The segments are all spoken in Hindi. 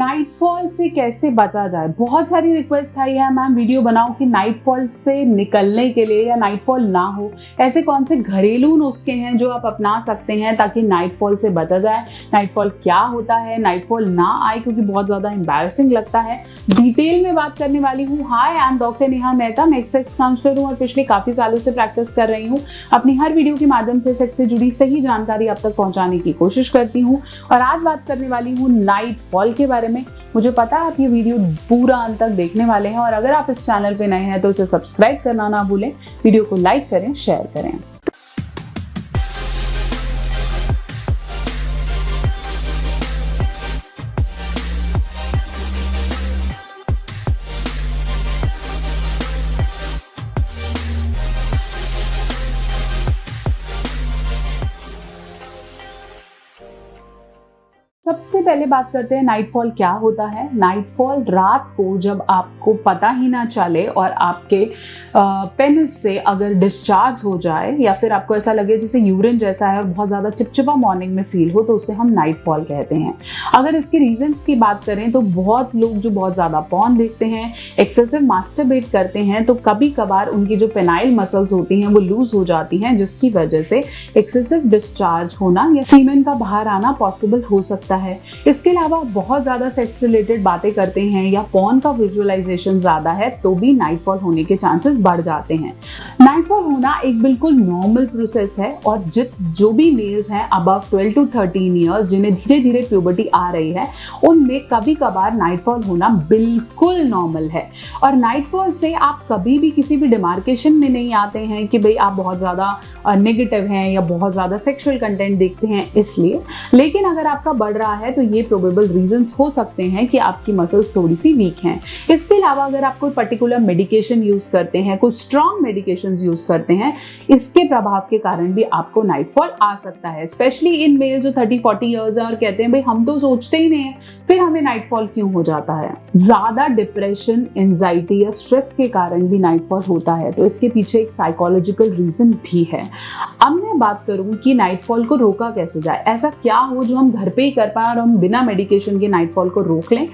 नाइटफॉल से कैसे बचा जाए? बहुत सारी रिक्वेस्ट आई है मैम वीडियो बनाओ कि नाइटफॉल से निकलने के लिए या नाइटफॉल ना हो ऐसे कौन से घरेलू नुस्खे हैं जो आप अपना सकते हैं ताकि नाइटफॉल से बचा जाए। नाइटफॉल क्या होता है, नाइटफॉल ना आए क्योंकि बहुत ज़्यादा एम्बैरसिंग लगता है। डिटेल में बात करने वाली हूँ। Hi, I am doctor Neha Mehta, मैं एक सेक्स काउंसलर हूँ और पिछले काफ़ी सालों से प्रैक्टिस कर रही हूँ। अपनी हर वीडियो के माध्यम से सेक्स से जुड़ी सही जानकारी आप तक पहुँचाने की कोशिश करती हूँ और आज बात करने वाली हूँ नाइटफॉल के बारे में। मुझे पता है आप ये वीडियो पूरा अंत तक देखने वाले हैं और अगर आप इस चैनल पे नए हैं तो इसे सब्सक्राइब करना ना भूलें, वीडियो को लाइक करें, शेयर करें। सबसे पहले बात करते हैं नाइटफॉल क्या होता है। नाइटफॉल रात को जब आपको पता ही ना चले और आपके पेनिस से अगर डिस्चार्ज हो जाए या फिर आपको ऐसा लगे जैसे यूरिन जैसा है और बहुत ज़्यादा चिपचिपा मॉर्निंग में फील हो तो उसे हम नाइटफॉल कहते हैं। अगर इसके रीजंस की बात करें तो बहुत लोग जो बहुत ज़्यादा पॉर्न देखते हैं, एक्सेसिव मास्टरबेट करते हैं तो कभी कभार उनकी जो पेनाइल मसल्स होती हैं वो लूज हो जाती हैं जिसकी वजह से एक्सेसिव डिस्चार्ज होना या सीमेन का बाहर आना पॉसिबल हो सकता है। इसके अलावा बहुत ज्यादा सेक्स रिलेटेड बातें करते हैं या पॉर्न का विजुअलाइजेशन ज्यादा है तो भी नाइटफॉल होने के चांसेस बढ़ जाते हैं। नाइटफॉल होना एक बिल्कुल नॉर्मल प्रोसेस है और जो भी मेल्स हैं अबव 12 to 13 ईयर्स जिन्हें धीरे धीरे प्यूबर्टी आ रही है उनमें कभी कभार नाइटफॉल होना बिल्कुल नॉर्मल है। और नाइटफॉल से आप कभी भी किसी भी डिमार्केशन में नहीं आते हैं कि भाई आप बहुत ज्यादा नेगेटिव हैं या बहुत ज्यादा सेक्सुअल कंटेंट देखते हैं इसलिए। लेकिन अगर आपका बढ़ रहा है तो ये प्रोबेबल रीजंस हो सकते हैं कि आपकी मसल्स थोड़ी सी वीक हैं। इसके अलावा अगर आप कोई पर्टिकुलर मेडिकेशन यूज करते हैं, कोई स्ट्रॉन्ग मेडिकेशंस यूज करते हैं, इसके प्रभाव के कारण भी आपको नाइटफॉल आ सकता है। स्पेशली इन मेल जो 30-40 ईयर्स है और कहते हैं भाई हम तो सोचते ही नहीं है, फिर हमें नाइटफॉल क्यों हो जाता है? ज्यादा डिप्रेशन, एंजाइटी या स्ट्रेस के कारण भी नाइटफॉल होता है तो इसके पीछे एक साइकोलॉजिकल रीजन भी है। अब मैं बात करूं कि नाइटफॉल को रोका कैसे जाए, ऐसा क्या हो जो हम घर पे ही कर पाए और हम बिना मेडिकेशन के नाइटफॉल को रोक लें।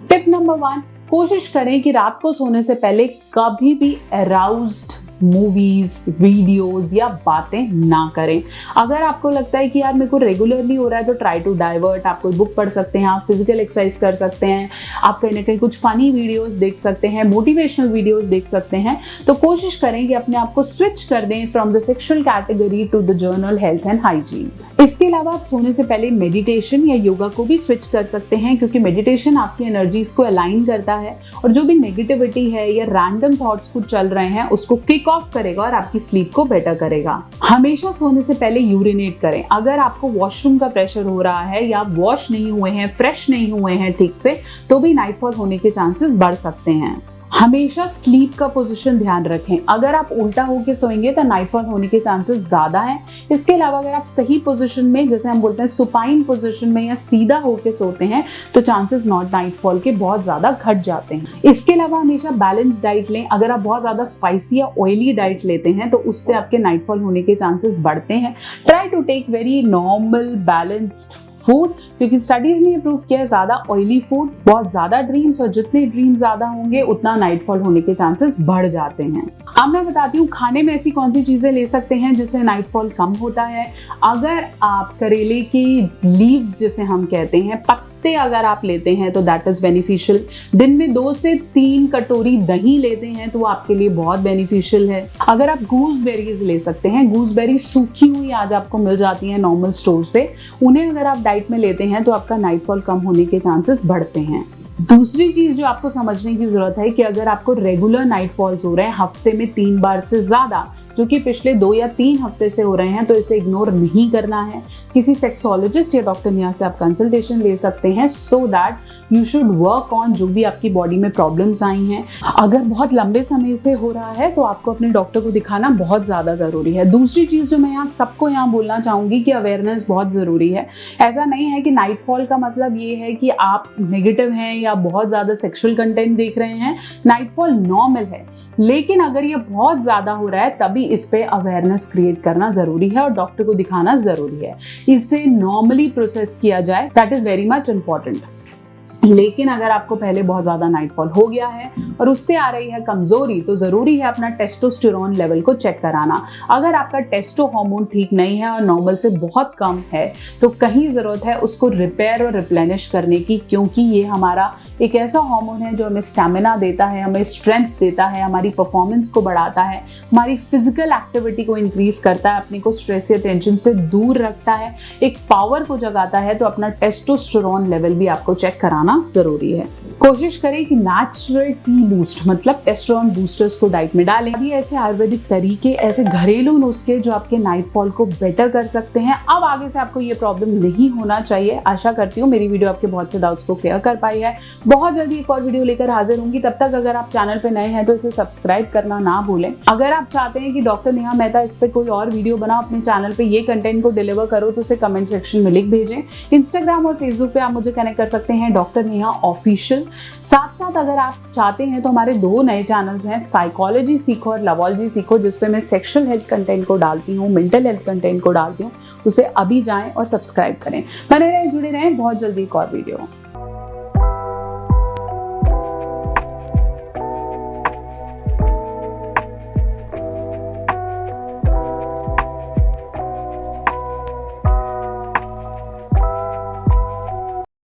टिप नंबर 1, कोशिश करें कि रात को सोने से पहले कभी भी अराउज्ड मूवीज, वीडियोस या बातें ना करें। अगर आपको लगता है कि यार मेरे को रेगुलरली हो रहा है तो ट्राई टू डाइवर्ट। आप कोई बुक पढ़ सकते हैं, आप फिजिकल एक्सरसाइज कर सकते हैं, आप कहीं ना कहीं कुछ फनी वीडियोस देख सकते हैं, मोटिवेशनल वीडियोस देख सकते हैं। तो कोशिश करें कि अपने आप को स्विच कर दें from the sexual category to the journal health and hygiene. इसके अलावा आप सोने से पहले मेडिटेशन या योगा को भी स्विच कर सकते हैं क्योंकि मेडिटेशन आपकी एनर्जीज को अलाइन करता है और जो भी नेगेटिविटी है या रैंडम थॉट्स कुछ चल रहे हैं उसको किक ऑफ करेगा और आपकी स्लीप को बेटर करेगा। हमेशा सोने से पहले यूरिनेट करें। अगर आपको वॉशरूम का प्रेशर हो रहा है या वॉश नहीं हुए हैं, फ्रेश नहीं हुए हैं ठीक से तो भी नाइटफॉल होने के चांसेस बढ़ सकते हैं। हमेशा स्लीप का पोजीशन ध्यान रखें। अगर आप उल्टा होके सोएंगे तो नाइटफॉल होने के चांसेस ज्यादा हैं। इसके अलावा अगर आप सही पोजीशन में, जैसे हम बोलते हैं सुपाइन पोजीशन में या सीधा होके सोते हैं तो चांसेस नॉट नाइटफॉल के बहुत ज्यादा घट जाते हैं। इसके अलावा हमेशा बैलेंस डाइट लें। अगर आप बहुत ज्यादा स्पाइसी या ऑयली डाइट लेते हैं तो उससे आपके नाइटफॉल होने के चांसेस बढ़ते हैं। Try to take very normal balanced food क्योंकि स्टडीज ने प्रूव किया है ज्यादा ऑयली फूड, बहुत ज्यादा ड्रीम्स और जितने ड्रीम्स ज्यादा होंगे उतना नाइटफॉल होने के चांसेस बढ़ जाते हैं। अब मैं बताती हूँ खाने में ऐसी कौन सी चीजें ले सकते हैं जिससे नाइटफॉल कम होता है। अगर आप करेले की लीव्स जिसे हम कहते हैं, पत्ते अगर आप लेते हैं तो दैट इज बेनिफिशियल। दिन में 2 से 3 कटोरी दही लेते हैं तो आपके लिए बहुत बेनिफिशियल है। अगर आप गूसबेरीज ले सकते हैं, गूसबेरी सूखी हुई आज आपको मिल जाती हैं नॉर्मल स्टोर से, उन्हें अगर आप डाइट में लेते हैं तो आपका नाइटफॉल कम होने के चांसेस बढ़ते हैं। दूसरी चीज जो आपको समझने की जरूरत है कि अगर आपको रेगुलर नाइटफॉल्स हो रहे हैं हफ्ते में 3 बार से ज्यादा, जो कि पिछले 2 या 3 हफ्ते से हो रहे हैं, तो इसे इग्नोर नहीं करना है। किसी सेक्सोलॉजिस्ट या डॉक्टर नेहा से आप कंसल्टेशन ले सकते हैं so that you should work on जो भी आपकी बॉडी में प्रॉब्लम्स आई हैं। अगर बहुत लंबे समय से हो रहा है तो आपको अपने डॉक्टर को दिखाना बहुत ज़्यादा ज़रूरी है। दूसरी चीज़ जो मैं यहाँ सबको यहाँ बोलना चाहूँगी कि अवेयरनेस बहुत ज़रूरी है। ऐसा नहीं है कि नाइटफॉल का मतलब ये है कि आप नेगेटिव हैं या बहुत ज़्यादा सेक्सुअल कंटेंट देख रहे हैं। नाइटफॉल नॉर्मल है, लेकिन अगर ये बहुत ज़्यादा हो रहा है तभी इस पे अवेयरनेस क्रिएट करना जरूरी है और डॉक्टर को दिखाना जरूरी है। इसे नॉर्मली प्रोसेस किया जाए, that is very much important. लेकिन अगर आपको पहले बहुत ज़्यादा नाइटफॉल हो गया है और उससे आ रही है कमज़ोरी, तो ज़रूरी है अपना टेस्टोस्टेरोन लेवल को चेक कराना। अगर आपका टेस्टो हार्मोन ठीक नहीं है और नॉर्मल से बहुत कम है, तो कहीं ज़रूरत है उसको रिपेयर और रिप्लेनिश करने की, क्योंकि ये हमारा एक ऐसा हार्मोन है जो हमें स्टैमिना देता है, हमें स्ट्रेंथ देता है, हमारी परफॉर्मेंस को बढ़ाता है, हमारी फिजिकल एक्टिविटी को इंक्रीज करता है, अपने को स्ट्रेस या टेंशन से दूर रखता है, एक पावर को जगाता है। तो अपना टेस्टोस्टेरोन लेवल भी आपको चेक कराना जरूरी है। कोशिश करें कि नेचुरल टी बूस्ट मतलब टेस्टोस्टेरोन बूस्टर्स को डाइट में डालें। अभी ऐसे आयुर्वेदिक तरीके, ऐसे घरेलू नुस्खे जो आपके नाइटफॉल को बेटर कर सकते हैं। अब आगे से आपको ये प्रॉब्लम नहीं होना चाहिए। आशा करती हूँ मेरी वीडियो आपके बहुत से डाउट्स को क्लियर कर पाई है। बहुत जल्दी एक और वीडियो लेकर हाजिर होंगी। तब तक अगर आप चैनल पे नए हैं तो इसे सब्सक्राइब करना ना भूलें। अगर आप चाहते हैं कि डॉक्टर नेहा मेहता इस पे कोई और वीडियो बनाओ, अपने चैनल पे ये कंटेंट को डिलीवर करो, तो उसे कमेंट सेक्शन में लिख भेजें। इंस्टाग्राम और फेसबुक पे आप मुझे कनेक्ट कर सकते हैं डॉक्टर नेहा ऑफिशियल। साथ साथ अगर आप चाहते हैं तो हमारे 2 नए चैनल्स हैं, साइकोलॉजी सीखो और लवोलॉजी सीखो, जिसपे मैं सेक्सुअल हेल्थ कंटेंट को डालती हूँ, मेंटल हेल्थ कंटेंट को डालती हूँ। उसे अभी जाएं और सब्सक्राइब करें। बने रहें, जुड़े रहें। बहुत जल्दी एक और वीडियो।